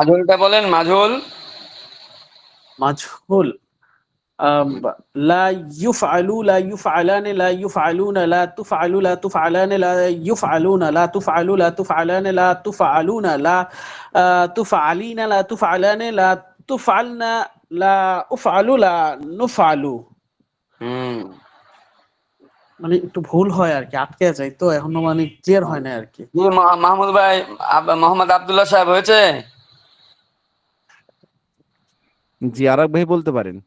মাঝুলটা বলেন, মাঝুল। মাজহুল লা ইউফআলু লা ইউফআলান লা ইউফআলুনা লা তুফআলু লা তুফআলান লা ইউফআলুনা লা তুফআলু লা তুফআলান লা তুফআলুনা লা তুফআলিনা লা তুফআলান লা তুফআলনা লা উফআলু লা নুফআলু। হুম। মানে একটু ভুল হয় আর কি, আটকে যায় তো এখনো, মানে ক্লিয়ার হয় না আর কি। জি মাহমুদ ভাই, মোহাম্মদ আব্দুল্লাহ সাহেব হয়েছে? জি, আরেক ভাই বলতে পারেন।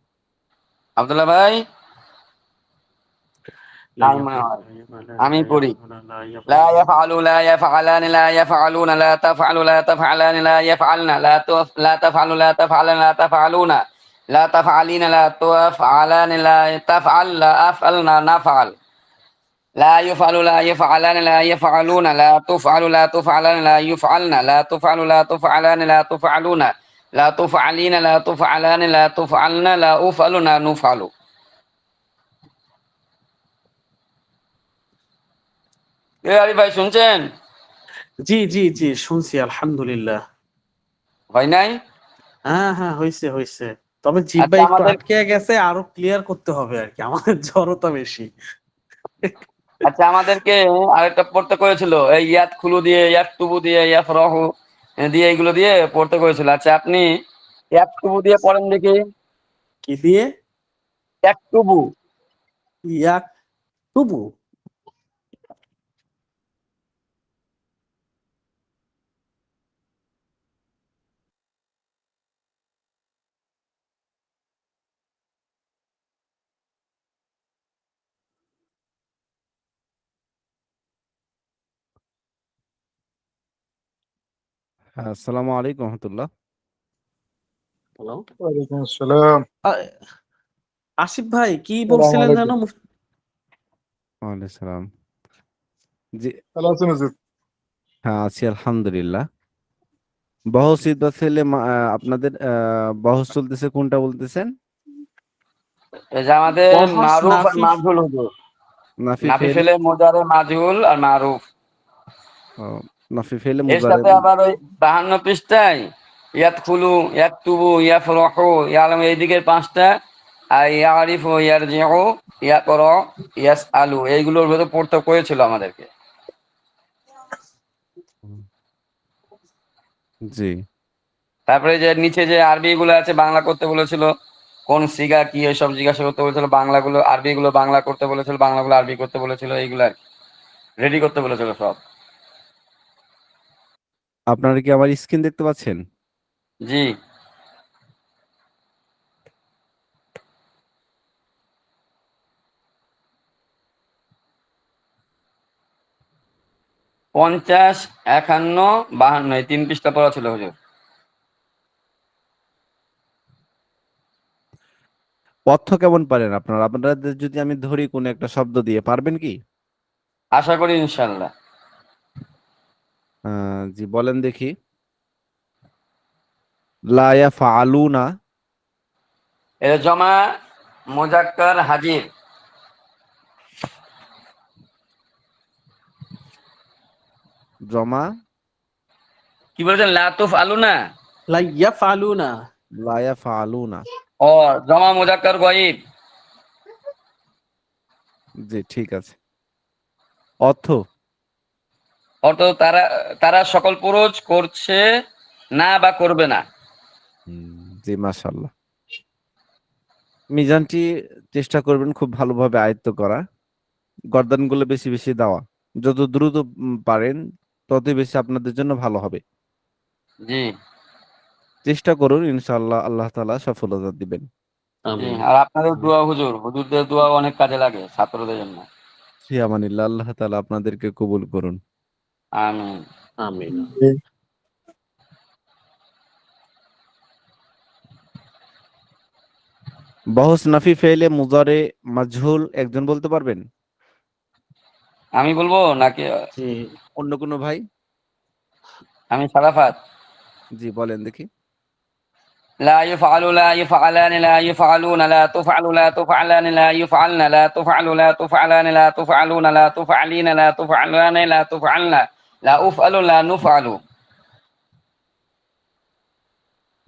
আব্দুল্লাহ ভাই নাই মনে হয়, আমি পড়ি। لا يفعل لا يفعلان لا يفعلون لا تفعل لا تفعلان لا يفعلن لا تفعل لا تفعلن لا تفعلون لا تفعلين لا تفعلان لا تفعل لا أفعلنا نفعل لا يفعل لا يفعلان لا يفعلون لا تفعل لا تفعلان لا يفعلن لا تفعل لا تفعلان لا تفعلون لا تفعلين لا تفعلان لا تفعلن لا أفعلنا نفعل। আরিফ ভাই শুনছেন? জি জি জি শুনছি, আলহামদুলিল্লাহ। হয় নাই? হ্যাঁ হ্যাঁ, হয়েছে হয়েছে, তবে আচ্ছা জিব্বা একটু আমাদের আটকে গেছে, আরো ক্লিয়ার করতে হবে আর কি, আমাদের জড়তা বেশি। আচ্ছা আমাদেরকে আরেকটা পড়তে করেছিল, এই ইয়াত খুলু দিয়ে, ইয়াত তুবু দিয়ে, ইয়াত রহু দিয়ে, এগুলো দিয়ে পড়তে করেছিল। আচ্ছা আপনি ইয়াত তুবু দিয়ে পড়েন দেখি। কি দিয়ে? ইয়াত তুবু। ইয়াক তুবু। হ্যাঁ, আসসালামু আলাইকুম রহমতুল্লাহ। হ্যালো, ওয়ালাইকুম আসসালাম। আসিফ ভাই কি সালাম বলছিলেন আলাইকুম। যেন? ওয়ালাইকুম সালাম। জি, ভালো আছেন হুজুর? হ্যাঁ আছি আলহামদুলিল্লাহ। বহস ঈদ ছেলে আপনাদের বহস চলতেছে, কোনটা বলতেছেন? এই যে আমাদের বহস মারুফ আর নাফি। মাজহুল হুজুর। নাফি নাফি ফেল। ফেলে মোজারে মাজহুল আর মারুফ। ও, নাফি ফেলে এর মুজারে। সাথে আবার ওই 52 পৃষ্ঠায় ইয়াত খুলু, ইয়াত তুবু, ইয়াত রহু, ইয়ালাম, এই দিকের 5টা, আর ইয়ারিফু, ইয়ারজিউ, ইয়াকর, ইয়াস আলু, এইগুলোর ভেতর পড়তে করেছিল আমাদেরকে। জি, তারপরে যে নিচে যে আরবি গুলো আছে বাংলা করতে বলেছিল, কোন সিগা কি এসব জিজ্ঞাসা করতে বলেছিল, বাংলাগুলো আরবি গুলো বাংলা করতে বলেছিল, বাংলাগুলো আরবি করতে বলেছিল, এইগুলো আর রেডি করতে বলেছিল সব। আপনারা কি আমার স্ক্রিন দেখতে পাচ্ছেন? জি। পঞ্চাশ, 51, 52, এই 3 পৃষ্ঠা পড়া ছিল হুজুর। অর্থ কেমন পারেন আপনারা? আপনাদের যদি আমি ধরি কোন একটা শব্দ দিয়ে, পারবেন কি? আশা করি ইনশাল্লাহ। জি বলেন দেখি। লা ইয়াফআলুনা। এটা জমা মুজাক্কার হাজির। জমা। কি বলেছেন? লাতুফ আলু না? লা ইয়াফআলুনা। লা ইয়াফআলুনা। ও, জমা মুজাক্কার গয়ব। জি ঠিক আছে। অর্থ। অর্থ তারা তারা সকল পুরুষ করছে না বা করবে না। জি মাশাআল্লাহ। মিজানটি চেষ্টা করবেন খুব ভালোভাবে আয়ত্ত করা, গর্দানগুলো বেশি বেশি দেওয়া। যত দ্রুত পারেন ততই বেশি আপনাদের জন্য ভালো হবে। জি চেষ্টা করুন, ইনশাআল্লাহ আল্লাহ তাআলা সফলতা দিবেন। জি। আমিন। আর আপনাদের দোয়া হুজুর, হুজুরদের দোয়া অনেক কাজে লাগে ছাত্রদের জন্য। ফি আমানিল্লাহ, আল্লাহ তাআলা আপনাদেরকে কবুল করুন। আমিন। আমিন। বহস নাফি ফেলে মুজারে মাজহুল একজন বলতে পারবেন? আমি বলবো নাকি? জি। অন্য কোনো ভাই? আমি সারাফাত। জি বলেন দেখি। لا يفعل لا يفعلان لا يفعلون لا تفعل لا تفعلان لا يفعلن لا تفعل لا تفعلان لا تفعلون لا تفعلين لا تفعلان لا تفعلن لا أفعل لا نفعل।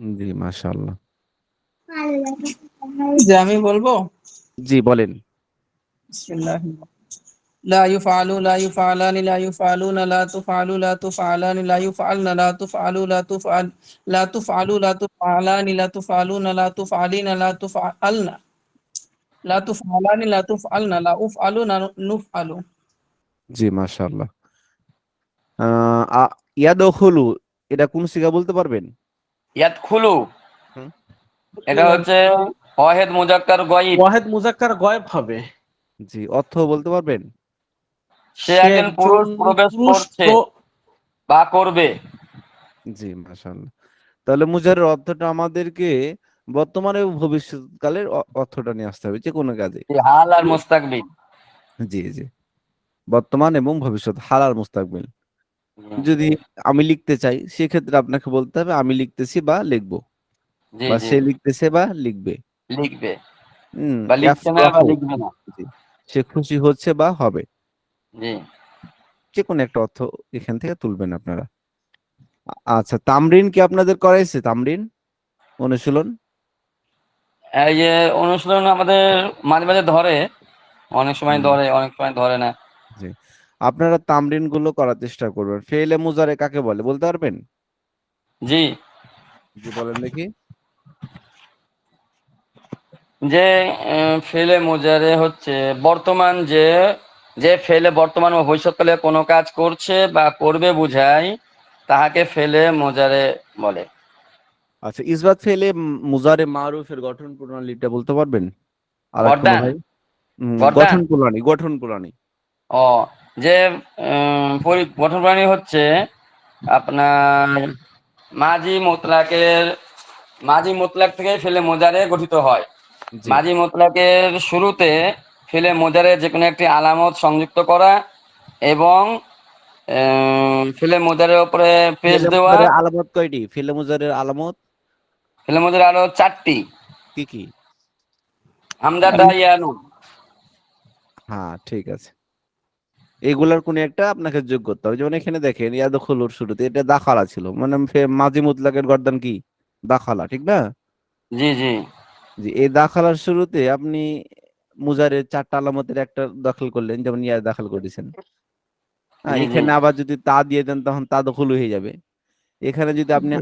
জি মাশাআল্লাহ। যে আমি বলবো জি বলেন। বিসমিল্লাহ لا يفعل لا يفعلان لا يفعلون لا تفعل لا تفعلان لا يفعلن لا تفعل لا تفعل لا تفعل لا تفعلان لا تفعلون لا تفعلين لا تفعلن لا تفعلان لا تفعلن لا أفعل نفعل জি মাশাআল্লাহ। ইয়াদখুলু এটা কোন সিগা বলতে পারবেন? ইয়াদখুলু হুম। এটা হচ্ছে ওয়াহেদ মুজাক্কার গয়ব। ওয়াহেদ মুজাক্কার গয়েব হবে। জি অর্থ বলতে পারবেন? সে একজন পুরুষ প্রবেশ পুরুষ করছে বা করবে। জি মাশাআল্লাহ। তাহলে মুজারের অর্থটা আমাদেরকে বর্তমানে ও ভবিষ্যৎকালের অর্থটা নিয়ে আসতে হবে যে কোনো কাজে। হাল আর মুস্তাকবিল। জি জি বর্তমান এবং ভবিষ্যৎ হাল আর মুস্তাকবিল। যদি আমি লিখতে চাই সেক্ষেত্রে আপনাকে বলতে হবে আমি লিখতেছি বা লিখবো, জি বা জি সে লিখতেছে বা লিখবে। লিখবে বা লিখছে না বা ইয়াফরাহু লিখবে না। জি সে খুশি হচ্ছে বা হবে। জি যে কোনো একটা অর্থ এখান থেকে তুলবেন আপনারা। আচ্ছা তামরিন কি আপনাদের করাইছে? তামরিন অনুশীলন? এই যে অনুশীলন আমাদের মাঝে মাঝে ধরে, অনেক সময় হুম, ধরে অনেক সময় ধরে না। জি আপনারা তামরিন গুলো করার চেষ্টা করবেন। ফেলে মুজারে কাকে বলে বলতে পারবেন? জি জি বলেন দেখি। যে ফেলে মুজারে হচ্ছে বর্তমান, যে যে ফেলে বর্তমান ও ভবিষ্যৎকালে কোনো কাজ করছে বা করবে বুঝায় তাহাকে ফেলে মুজারে বলে। আচ্ছা ইসবাত ফেলে মুজারে মারুফের গঠন প্রণালীটা বলতে পারবেন? আর এক কোনো গর্দান ভাই গর্দান গঠন প্রণালী, গঠন প্রণালী। ও যে গঠন প্রণালী হচ্ছে আপনার মাঝি মোতলাকের, মাঝি মোতলাক থেকে ফেলে মোজারে গঠিত হয়। জি মাঝি মোতলাকের শুরুতে ফেলে মোজারে যে কোনো একটি আলামত সংযুক্ত করা এবং ফেলে মোজারের উপরে পেশ ফেলে দেওয়া। মুজারের আলামত কয়টি? ফেলে মুজারের আলামত ফেলে মোজারে আরো 4টি। কি কি? হামজা তা ইয়া নুন। হ্যাঁ ঠিক আছে, এগুলার কোন একটা আপনাকে যোগ করতে হবে। যেমন এখানে দেখেন ইয়াদখুলুর শুরুতে এটা দাখালা ছিল, মানে মাঝি মুতলাকের গর্দান কি? দাখালা, ঠিক না? জি জি জি এই দাখালার শুরুতে আপনি মুজারের 4টা আলামতের একটা দাখিল করলেন, যেমন ইয়া দাখিল করেছেন। হ্যাঁ জি জি এখানে আবার যদি তা দিয়ে দেন তখন তাদখুলু হয়ে যাবে। এখানে যদি আপনি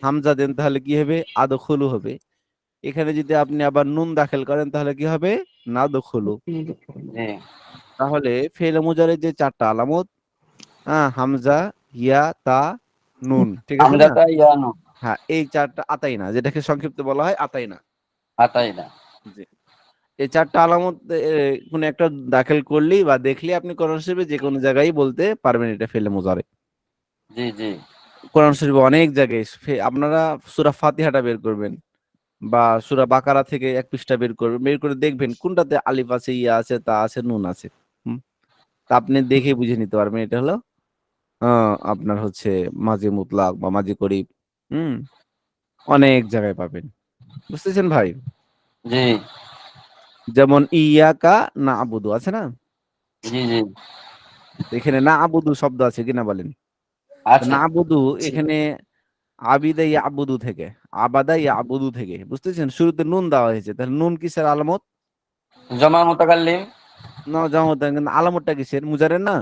হামজা দেন তাহলে কি হবে? আদখুলু হবে। এখানে যদি আপনি আবার নুন দাখিল করেন তাহলে কি হবে? নাদখুলু। জি তাহলে ফেল মুজারের যে 4টা আলামত, হামজা, ইয়া, তা, নুন, ঠিক আছে হামজা না? তা ইয়া নুন। হ্যাঁ এই 4টা আতাইনা, যেটাকে সংক্ষিপ্ত বলা হয় আতাইনা। আতাই না। জি এই 4টা আলামত কোন একটা দাখিল করলেই বা দেখলে আপনি কোরআন শরীফে যে কোনো জায়গায় বলতে পারবেন এটা ফেলে মুজারে। জি জি কোরআন শরীফে অনেক জায়গায় আপনারা সূরা ফাতিহাটা বের করবেন বা সূরা বাকারা থেকে এক পৃষ্ঠা বের করবেন, বের করে দেখবেন কোনটাতে আলিফ আছে, ইয়া আছে, তা আছে, নুন আছে। হুম, তা আপনি দেখে বুঝে নিতে পারবেন এটা হলো আপনার হচ্ছে মাঝি মুতলাক বা মাঝি করিব। হুম, অনেক জায়গায় পাবেন। বুঝতেছেন ভাই? জি যেমন ইয়াকা না আবুদু আছে না? জি জি এখানে না আবুদু শব্দ আছে কিনা বলেন? আছে। না আবুদু এখানে আবিদা ইয়াবুদু থেকে, আবাদা ইয়াবুদু থেকে, বুঝতেছেন? শুরুতে নুন দেওয়া হয়েছে, তাহলে নুন কিসের আলামত? জমা মুতাকাল্লিম। না জামাত, কিন্তু আলামতটা কিসের? মুজারের না?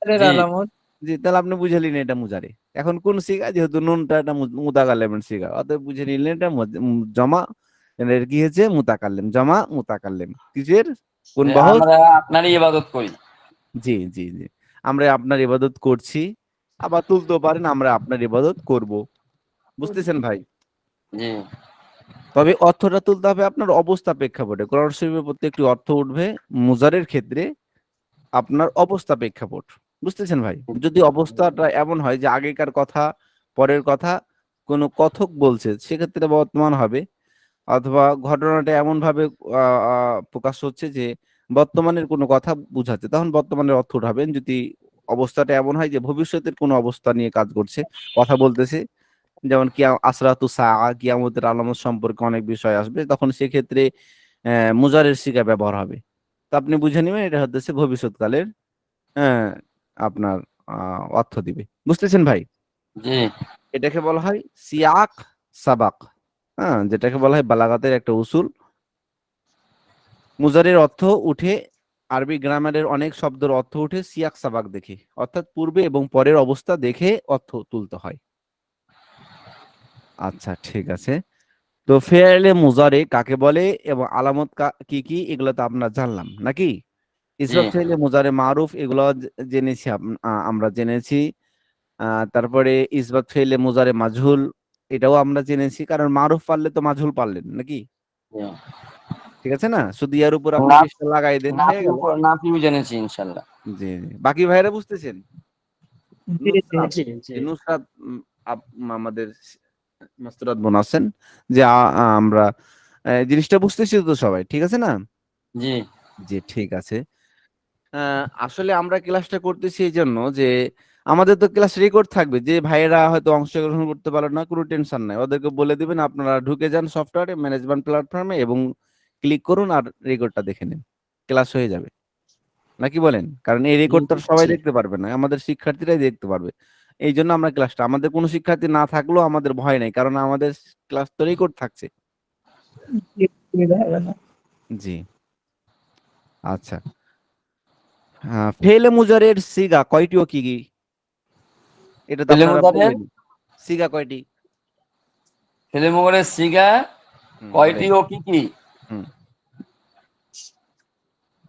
এর জি আলামত জি তাহলে আপনি বুঝে নিলেন এটা মুজারে। এখন কোন সিগা? যেহেতু নুনটা এটা মুতাকাল্লিমের সিগা, অতএব বুঝে নিলেন এটা জমা। এর কি হয়েছে? মুতাকাল্লিম, জমা মুতাকাল্লিম কিসের? কোন যে বাহস? আমরা আপনারই ইবাদত করি। জি জি জি আমরা আপনার ইবাদত করছি, আবার তুলতেও পারেন আমরা আপনার ইবাদত করব। বুঝতেছেন ভাই? জি তবে অর্থটা তুলতে হবে আপনার অবস্থা প্রেক্ষাপটে। কোরআন শরীফের প্রত্যেকটি অর্থ উঠবে মুজারের ক্ষেত্রে আপনার অবস্থা প্রেক্ষাপট। বুঝতেছেন ভাই? যদি অবস্থাটা এমন হয় যে আগেকার কথা, পরের কথা কোনো কথক বলছে, সেক্ষেত্রে বর্তমান হবে। অথবা ঘটনাটা এমন ভাবে প্রকাশ হচ্ছে যে বর্তমানের কোনো কথা বুঝাচ্ছে, তখন বর্তমানের অর্থ উঠাবেন। যদি অবস্থাটা এমন হয় যে ভবিষ্যতের কোনো অবস্থা নিয়ে কাজ করছে, কথা বলতেছে, যেমন আসরাতু সাআ, কিয়ামতের আলামত সম্পর্কে অনেক বিষয় আসবে, তখন সেক্ষেত্রে মুজারের সিগা ব্যবহার হবে। তো আপনি বুঝে নেবেন এটা হচ্ছে ভবিষ্যৎকালের হ্যাঁ আপনার অর্থ দিবে। বুঝতেছেন ভাই? জি এটাকে বলা হয় সিয়াক, সাবাক, হ্যাঁ, যেটাকে বলা হয় বালাগাতের একটা উসুল। মুজারের অর্থ উঠে, আরবি গ্রামারের অনেক শব্দের অর্থ উঠে সিয়াক সাবাক দেখে, অর্থাৎ পূর্বে এবং পরের অবস্থা দেখে অর্থ তুলতে হয়। আচ্ছা, ঠিক আছে। তো ফেলে মুজারে কাকে বলে এবং আলামত কি কি, এগুলো তো আমরা জানলাম নাকি? জি ইসবাত ফেলে মুজারে মারুফ, এগুলো জেনেছি, আমরা জেনেছি। তারপরে ইসবাত ফেলে মুজারে মাজহুল, এটাও আমরা জেনেছি, কারণ মারুফ পারলে তো মাজহুল পারলেন নাকি? জি। ঠিক আছে না, শুধু ইয়ার উপর আপনি না, পেশটা লাগাই দেন, হয়ে গেল। নাফিও জেনেছি ইনশাল্লাহ। জি জি। বাকি ভাইরা বুঝতেছেন? জি নুসরাত, জি জি। নুসরাত আমাদের মাস্টারাত বোন আছেন, যে আমরা জিনিসটা বুঝতেছি তো সবাই, ঠিক আছে না? জি জি, ঠিক আছে। আসলে আমরা ক্লাসটা করতেছি এই জন্য যে আমাদের তো ক্লাস রেকর্ড থাকবে, যে ভাইয়েরা হয়তো অংশগ্রহণ করতে পারলো না, কোনো টেনশন নাই, ওদেরকে বলে দিবেন আপনারা ঢুকে যান সফটওয়্যারে, ম্যানেজমেন্ট প্ল্যাটফর্মে, এবং ক্লিক করুন আর রেকর্ডটা দেখে নিন, ক্লাস হয়ে যাবে নাকি বলেন? কারণ এই রেকর্ডটা সবাই দেখতে পারবে না, আমাদের শিক্ষার্থীরাই দেখতে পারবে। এই জন্য আমরা ক্লাসটা, আমাদের কোনো শিক্ষার্থী না থাকলেও আমাদের ভয় নেই, কারণ আমাদের ক্লাস তো রেকর্ড থাকছে। জি, আচ্ছা। ফেলে মুজারের সিগা কয়টি ও কি কি, এটা তো ফেলে আপনারা মুজারের বললেন। সিগা কয়টি? ফেলে মুজারের সিগা কয়টি বলেন। ও কি কি? হুম।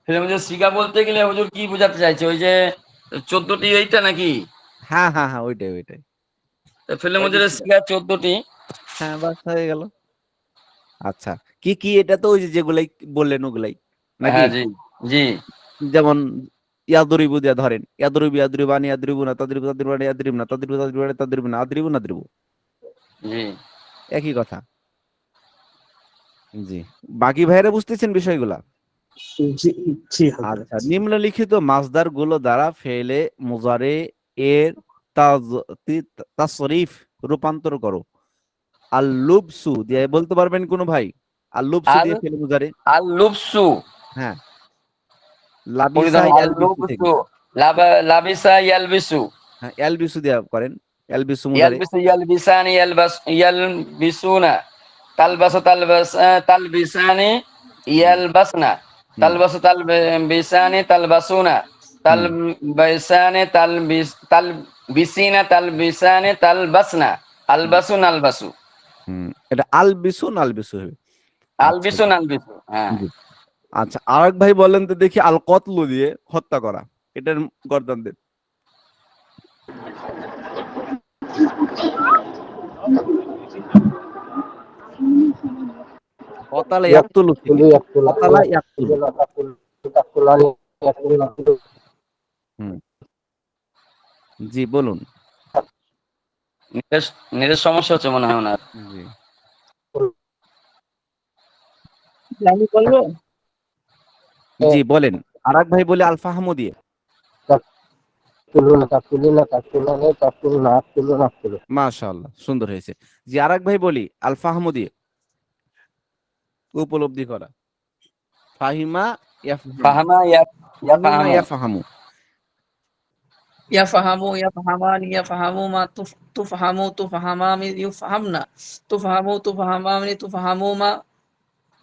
ফেলে মুজারের সিগা বলতে গেলে হুজুর কি বোঝাতে চাইছে, ওই যে 14টি এইটা নাকি? হ্যাঁ হ্যাঁ হ্যাঁ, ওইটাই ওইটাই। ফেলে কয়টি মুজারের সিগা? সিগা 14টি। হ্যাঁ, বাস হয়ে গেল। আচ্ছা, কি কি, এটা তো ওই যে যেগুলাই বললেন ওগুলাই নাকি? হ্যাঁ জি জি যেমন ইয়াদরিবু দিয়া ধরেন, ইয়াদরিবু ইয়াদরিবান ইয়াদরিবু না তাদরিবু তাদরিবান ইয়াদরিব না তাদরিবু তাদরিবান তাদরিবু না আদরিবু না আদরিবু, জি একই কথা। জি, বাকি ভাইরা বুঝতেছেন বিষয়গুলা? জি জি হযরত। আচ্ছা, নিম্নলিখিত মাসদার গুলো দ্বারা ফেলে মুজারে এর তাসরিফ রূপান্তর করো। আল লুবসু দিয়ে বলতে পারবেন কোন ভাই? আল লুবসু আল দিয়ে ফেলে মুজারে। আল লুবসু হ্যাঁ, লাবিসা পরিধান, আল ইয়ালবিসু থেকে। লুবসু লাবিসা ইয়ালবিসু, হ্যাঁ, ইয়ালবিসু দিয়ে করেন, ইয়ালবিসু মুজারে। ইয়ালবিসু ইয়ালবিসানি ইয়ালবিসুনা, তালবাসু তালবিসানি হুম ইয়ালবাসনা, হুম তালবাসু তালবিসানি তালবাসুনা, হুম তালবিসানি তালবিসিনা তালবিসানি তালবাসনা, হুম আলবাসু নালবাসু, হুম। এটা আলবিসু নালবিসু হবে। আচ্ছা আলবিসু নালবিসু। হ্যাঁ, জি। আচ্ছা, আরেক ভাই বলেন তো দেখি, আল কতলু দিয়ে হত্যা করা, এটার গর্দান দেন। কতালা ইয়াকতুলু থেকে, কতালা ইয়াকতুলু। হুম, জি বলুন। নেটের নেটের সমস্যা হচ্ছে মনে হয় ওনার। জি আমি বলবো? জি বলেন। আরেক ভাই বলে আল ফাহমু দিয়ে। মাশাআল্লাহ, সুন্দর হয়েছে। জি, আরেক ভাই বলি আল ফাহমু দিয়ে, উপলব্ধি করা। ফাহিমা ইয়াফহামু, ফাহামা ফাহিমা ইয়াফহামু, ইয়াফহামু। يفهموا يفهمان يفهموا ما تفهموا تفهمان يفهمنا تفهموا تفهمان تفهموا ما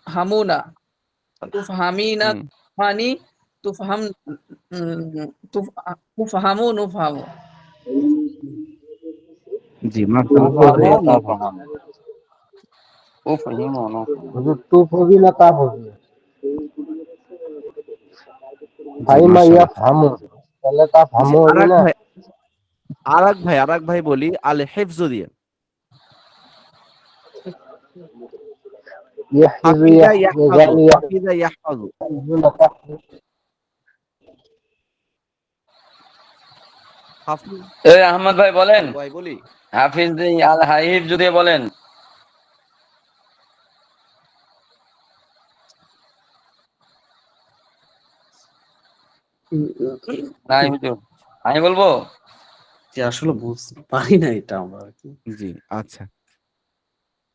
همونا تفهمينا হুম, تفهماني تفهم تفهموا نفهم জি মাশাআল্লাহ। উফহামু নুফহামু, উফহিমু নুফহিমু। জি মাশাআল্লাহ। জি, আরেক ভাই বলি আল হিফজু দিয়ে। হাফিজা ইয়াহফাজু, হাফিজা ইয়াহফাজু। হাফিজ এই আহমদ ভাই বলেন, ভাই বলি। হাফিজ আল হাইফ যদি বলেন। নাই হুজুর, আমি বলবো। যে আসলে বুঝতে পারি না এটা আমরা আর কি। জি, আচ্ছা।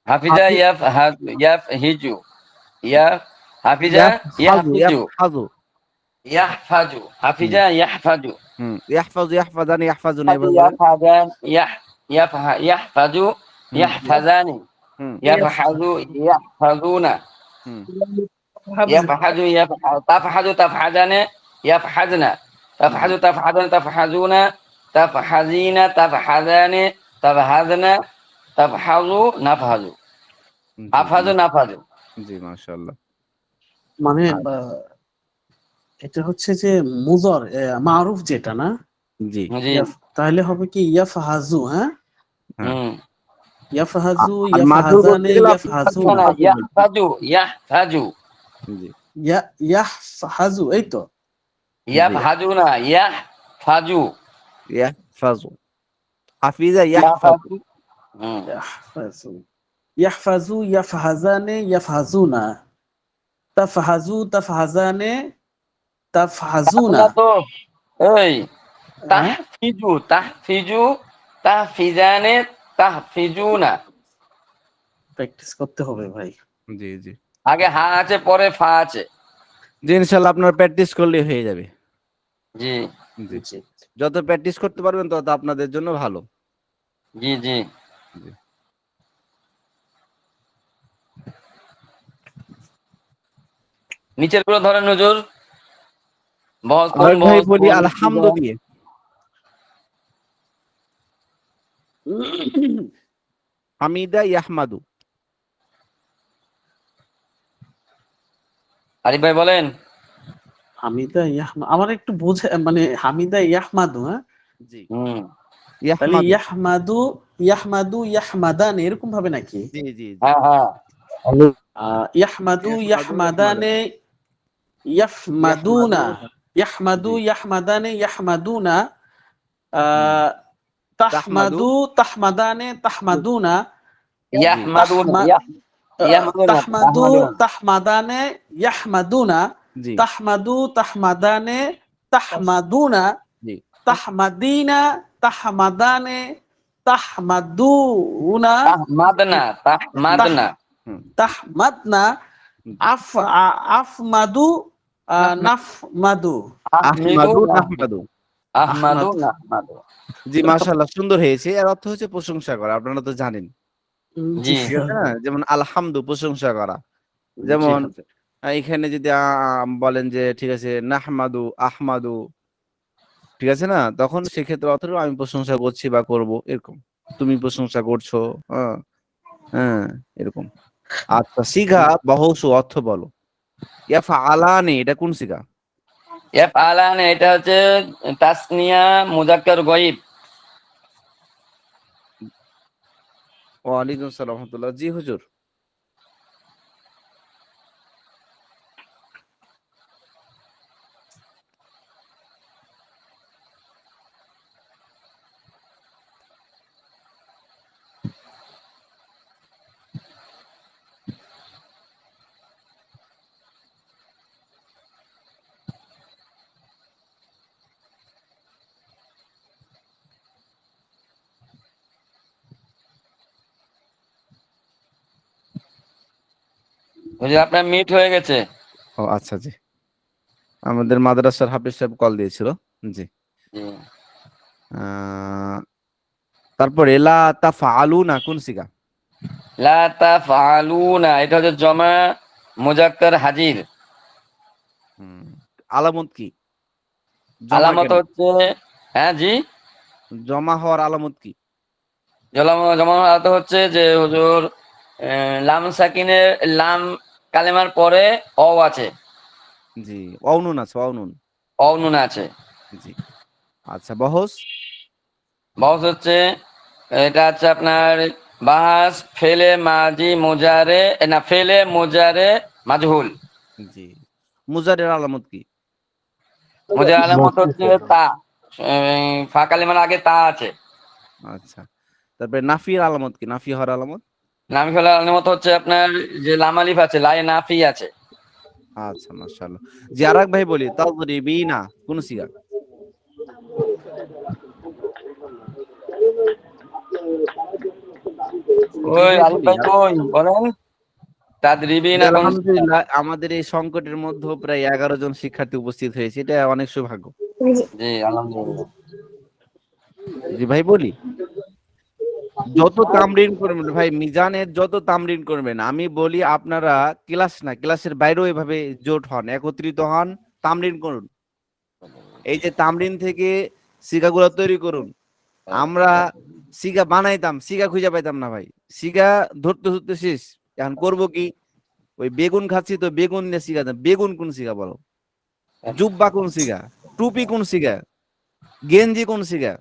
হাফিজা ইয়াফ হিজু, ইয়া হাফিজা ইয়াহফাজু ইয়াহফিজু, ইয়াহফাজু। ইয়াহফাজু, হুম হাফিজা ইয়াহফাজু, হুম। ইয়াহফাজু ইয়াহফাজানি ইয়াহফাজুনা, হাফিজা এভাবে বলেন। ইয়াহফাজান ইয়াহফাজু হুম ইয়াহফাজানি, হুম ইয়াফহাজু ইয়াহফাজুনা হুম ইয়াফহাজু তাফহাজু তাফহাজানে ইয়াফহাজনা তাফহাজু তাফহাজানে তাফহাজুনা তাফহাজিনা তাফহাজানে তাফহাজনা তাফহাজু নাফহাজু জি আফহাজু নাফহাজু। জি মাশাআল্লাহ। মানে এটা হচ্ছে যে মুজর মারুফ যেটা না, জি জি তাহলে হবে কি ইয়াফহাজু, হ্যাঁ হ্যাঁ। হুম ইয়াফহাজু আর মাদুর বলতে ইয়াফহাজানে গেলে আপনি ইয়াফহাজুনা, না ইয়াহফাজু ইয়াহফাজু জি ইয়াহফাজু, এই তো ইয়াফহাজুনা ইয়াহফাজু ইয়াহফাজু হাফিজা ইয়াহফাজু। ইয়াহফাজু হুম ইয়াহফাজু ইয়াহফাজু ইয়াফহাজানে ইয়াফহাজুনা তাফহাজু তাফহাজানে তাফহাজুনা। না তো এই হ্যাঁ? তাহফিজু তাহফিজানে তাহফিজুনা। প্র্যাকটিস করতে হবে ভাই। জি জি আগে হা আছে পরে ফা আছে। জি ইনশাআল্লাহ আপনার প্র্যাকটিস করলে হয়ে যাবে। জি জি জি। যত প্র্যাকটিস করতে পারবেন তত আপনাদের জন্য ভালো। জি জি জি নিচের গুলো ধরেন হুজুর। বহস কোন আর ভাই বহস বলি কোন আলহামদু দিয়ে হামিদা ইয়াহমাদু। আরিফ ভাই বলেন। হামিদা আমার একটু বোঝে, মানে হামিদা ইয়াহমাদু, হ্যাঁ জি হুম তাহলে ইয়াহমাদু। ইয়াহমাদু ইয়াহমাদু ইয়াহমাদান এরকম ভাবে নাকি? জি জি জি হ্যাঁ হ্যাঁ ইয়াহমাদু ইয়াহমাদানে ইয়াফমাদুনা ইয়াহমাদু ইয়াহমাদানে ইয়াহমাদুনা তাহমাদু তাহমাদানে তাহমাদুনা ইয়াহমাদুনা তাহমাদু তাহমাদানে ইয়াহমাদুনা জি তাহমাদু তাহমাদানে তাহমাদুনা জি তাহমাদিনা তাহমাদানে তাহমাদুনা তাহমাদনা তাহমাদনা তাহমাদনা আফমাদু নাফমাদু আহমাদু নাহমাদু। আহমাদু নাহমাদু। জি মাশাআল্লাহ সুন্দর হয়েছে। এর অর্থ হচ্ছে প্রশংসা করা, আপনারা তো জানেন। জি ঠিক আছে না? যেমন আলহামদু প্রশংসা করা। জি যেমন হাফেজ। এখানে যদি বলেন যে ঠিক আছে নাহমাদু আহমাদু, ঠিক আছে না, তখন সেক্ষেত্রে অর্থ হলো আমি প্রশংসা করছি বা করব, এরকম। তুমি প্রশংসা করছো, হ্যাঁ হ্যাঁ এরকম। আচ্ছা সিগা বহসু অর্থ বলো। ইয়াফআলানি এটা কোন সিগা? ইয়াফআলানে এটা হচ্ছে তাসনিয়া মুযাক্কার গায়ব। ওয়ালাইকুম আসসালাম ওয়া রাহমাতুল্লাহ। জি হুজুর। হুজুর আপনার মিট হয়ে গেছে। ও আচ্ছা জি। আমাদের মাদ্রাসার হাফিজ সাহেব কল দিয়েছিল। জি। জি তারপরে লা তাফআলুনা কোন সিগা? লা তাফআলুনা এটা হচ্ছে জমা মুযাক্কার হাজির। আলামত কি? জমা আলামত কেন? হচ্ছে হ্যাঁ জি জমা হওয়ার আলামত কি? জমা অর্থ হচ্ছে যে হুজুর লাম সাকিনের লাম কালেমার পরে অ আছে, জি অউনুন আছে অউনুন। অ নুন আছে। জি আচ্ছা বহস। বহস হচ্ছে এটা হচ্ছে আপনার বাহাস ফেলে মাজি মুজারে না ফেলে মুজারে মাজহুল। জি মুজারের আলামত কি? মুজারে আলামত হচ্ছে তা, ফা কালেমার আগে তা আছে। আচ্ছা তারপরে নাফির আলামত কি? নাফি হওয়ার আলামত? নামি ফেলার আলামত হচ্ছে আপনার যে লাম আলিফ আছে লাই নাফি আছে। আচ্ছা মাশাআল্লাহ। জি আরেক ভাই বলি তাদরিবিনা কোন সিগা? ওই আলিফ ভাই কই বলেন তাদরিবিনা কোন? আলহামদুলিল্লাহ আমাদের এই সংকটের মধ্যে প্রায় 11 জন শিক্ষার্থী উপস্থিত হয়েছে, এটা অনেক সৌভাগ্য। জি আলহামদুলিল্লাহ। জি ভাই বলি যত তামরিন করবেন ভাই, মিজানের যত তামরিন করবেন, আমি বলি আপনারা ক্লাস না, ক্লাসের বাইরেও এভাবে জোট হন, একত্রিত হন, তামরিন করুন। এই যে তামরিন থেকে সিগাগুলো তৈরি করুন। আমরা সিগা বানাইতাম, সিগা খুঁজে পাইতাম না ভাই, সিগা ধরতে ধরতে শেষ। এখন করব কি, ওই বেগুন খাচ্ছি তো বেগুন দিয়ে সিগা দাম, বেগুন কোন সিগা বলো, জুব্বা কোন সিগা, টুপি কোন সিগা, গেঞ্জি কোন সিগা,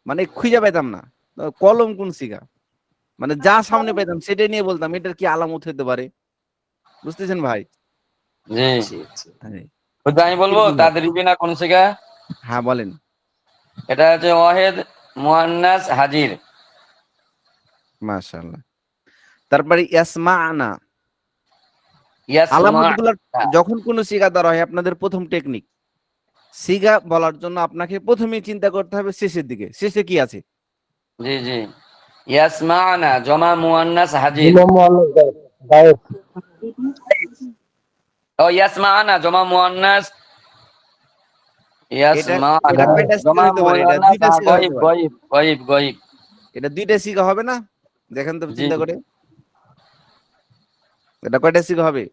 মানে খুঁজে পাইতাম না। কলম কোন সিগা, মানে যা সামনে পাইতাম সেটাই নিয়ে বলতাম এটার কি আলামত হতে পারে। বুঝতেছেন ভাই? জি হ্যাঁ। হুজুর, আমি বলবো কিরকম ভাই? তাদরিবি না কোন সিগা? হ্যাঁ বলেন। এটা হচ্ছে ওয়াহিদ মুয়ান্নাস হাজির। মাশাআল্লাহ। তারপরে ইয়াসমা'না, ইয়াসমা। আলামত গুলা যখন কোন সিগা ধরা হয়, আপনাদের প্রথম টেকনিক, সিগা বলার জন্য আপনাকে প্রথমেই চিন্তা করতে হবে শেষের দিকে, শেষে কি আছে। জি ইয়াসমা'না জমা মুয়ান্নাস হাজির। ও ইয়াসমা'না জমা মুয়ান্নাস, এটা ইয়াসমা'না এটা কয়টা সিগা জমা হতে পারে? এটা মুয়ান্নাস দুইটা সিগা হতে গয়ব পারে। গয়ব গয়ব গয়ব। এটা দুইটা সিগা হবে না? দেখেন তো জি চিন্তা করে, এটা কয়টা সিগা হবে?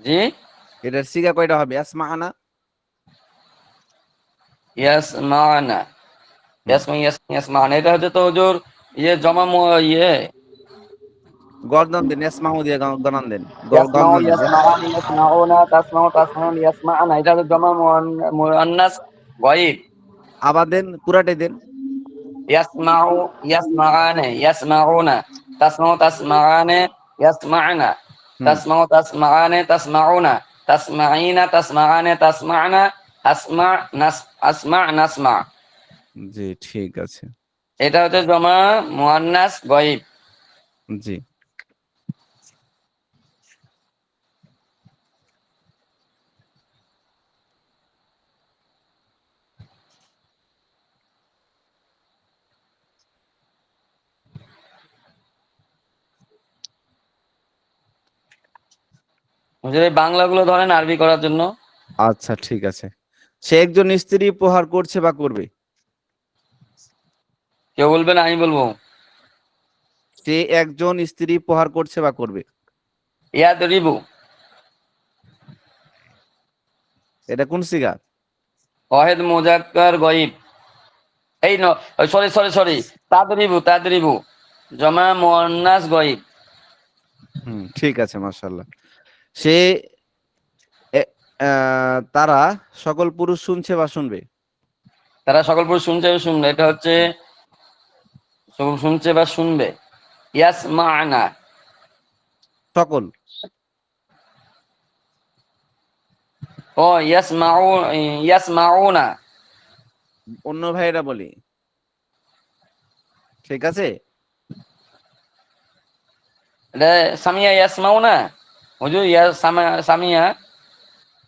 জি এটার সিগা কয়টা হবে? আসমা'না, ইয়াসমা'না ইয়াসমা'না, এটা হচ্ছে তো হুজুর ইয়ে জমা ইয়ে গর্দন দেন, ইসমাউ দিয়ে গণন দেন, ইয়াসমাউ গর্দন দেন। ইয়াসমা'ানি ইয়াসমাউনা তাসমাউ তাসমাউন ইয়াসমা'না, এটা হচ্ছে জমা মুয়ান্নাস গয়ব। আবার দেন, পুরাটাই দেন। ইয়াসমাউ ইয়াসমা'ানে ইয়াসমাউনা তাসমাউ তাসমা'ানে ইয়াসমা'না হুম, তাসমাউ তাসমা'ানে তাসমাউনা তাসমাইনা তাসমা'ানে তাসমা'না আসমা আসমা নাসমা। জি ঠিক আছে। এটা হচ্ছে জমা মুয়ান্নাস গয়ব। জি হুজুর, এই বাংলাগুলো ধরেন আরবি করার জন্য। আচ্ছা ঠিক আছে। সে একজন স্ত্রী প্রহার করছে বা করবে। কেউ বলবেন, আমি বলবো। সে একজন স্ত্রী প্রহার করছে বা করবে। ইয়াদরিবু এটা কোন সিগা? ওয়াহিদ মুজাক্কার গয়ব। এই সরি সরি সরি, তাদরিবু জমা মুয়ান্নাস গয়ব। ঠিক আছে, মাশাআল্লাহ। সে তারা সকল পুরুষ শুনছে বা শুনবে। তারা সকল পুরুষ শুনছে বা শুনবে, এটা হচ্ছে শুনছে বা শুনবে। ইয়াসমা'না সকল। ও ইয়াসমাউনা। অন্য ভাইয়েরা বলি, ঠিক আছে। এটা সামিয়া ইয়াসমাউনা হুজুর, সামিয়া না,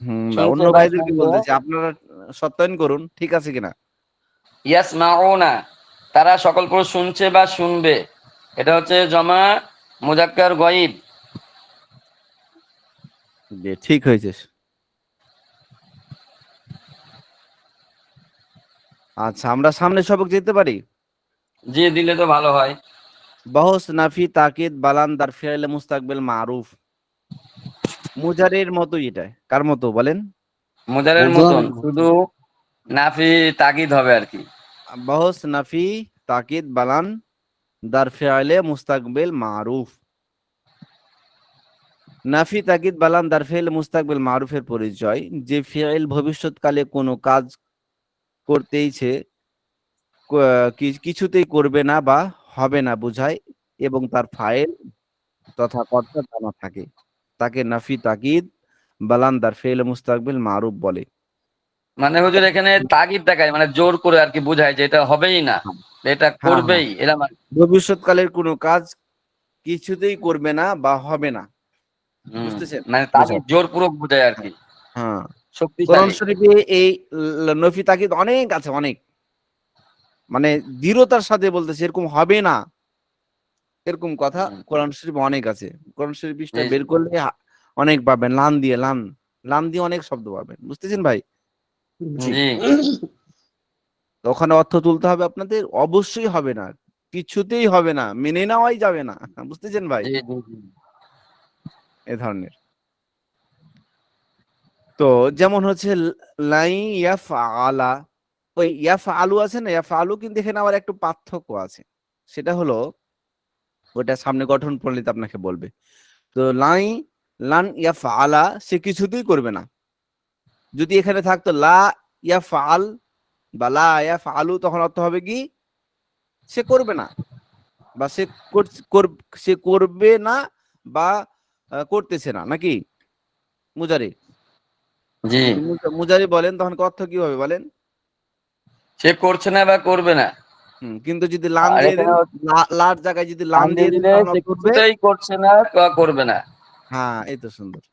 শুনছে অন্য বা ভাইদেরকে শুনবে। বলতেছি, আপনারা সত্যায়ন করুন ঠিক আছে কিনা। ইয়াসমাউনা তারা সকল পুরুষ শুনছে বা শুনবে, এটা হচ্ছে জমা মুজাক্কার গয়ব। জি ঠিক হয়েছে। আচ্ছা, আমরা সামনে সবক যেতে পারি। জি দিলে তো ভালো হয়। বহস নাফি তাকিদ বালান দার ফিআল মুস্তাকবিল মারুফ। মুজারের মতো, এটা কার মতো বলেন? মুজারের মতন, শুধু নাফি তাকিদ হবে আর কি। বহস নাফি তাকিদ বালান দার ফিআল মুস্তাকবিল মারুফ। নাফি তাকিদ বালান দার ফিআল মুস্তাকবিল মারুফের পরিচয়, যে ফিআল ভবিষ্যৎকালে কোনো কাজ করতেইছে, কিছুতেই করবে না বা হবে না বোঝায়, এবং তার ফাইল তথা কর্তা জানা থাকে, তাকে নাফি তাকিদ বালান দার ফিআল মুস্তাকবিল মারুফ বলে। মানে হুজুর এখানে তাগিদ দেখায়, মানে জোর করে আর কি বোঝায় যে এটা হবেই না, এটা হ্যাঁ হ্যাঁ, করবেই, এরা ভবিষ্যৎকালের কোনো কাজ কিছুতেই করবে না বা হবে না। বুঝতেছেন? মানে বোঝায়। তাগিদ জোরপূর্বক বোঝায় আর কি, হ্যাঁ, কোরআন শক্তিশালী। শরীফে এই নফি তাকিদ অনেক আছে, অনেক, মানে দৃঢ়তার সাথে বলতেছে এরকম হবে না, এরকম কথা কোরআন শরীফে অনেক আছে। কোরআন শরীফ পৃষ্ঠা বের করলে অনেক পাবেন, লান দিয়ে লান, লান দিয়ে অনেক শব্দ পাবেন। বুঝতেছেন ভাই? জি তো ওখানে অর্থ তুলতে হবে আপনাদের, অবশ্যই হবে না, কিছুতেই হবে না, মেনে নেওয়াই যাবে না। বুঝতেছেন ভাই? জি জি জি এ ধরনের। তো যেমন হচ্ছে লাই ইয়াফআলা, ওই ইয়াফআলু আছে না, ইয়াফআলু কিন্তু এখানে আবার একটু পার্থক্য আছে। সেটা হলো ওটা সামনে গঠন প্রণালীতে আপনাকে বলবে। তো লান ইয়াফআলা, সে কিছুতেই করবে না। যদি এখানে থাকতো লা ইয়াফআল বা লা ইয়াফআলু, তখন অর্থ হবে কি সে করবে না, বা সে করবে না, বা করতেছে না, নাকি মুজারি? জি। যদি মুজারি বলেন তখন অর্থ কি হবে বলেন? সে করছে না বা করবে না। কিন্তু যদি লান আর দিয়ে দেন, এখানে লার জায়গায় যদি লান লান দিয়ে দিয়ে দেন দিলে তখন সে অর্থ হবে, কিছুতেই করছে না বা করবে না। হ্যাঁ এই তো সুন্দর।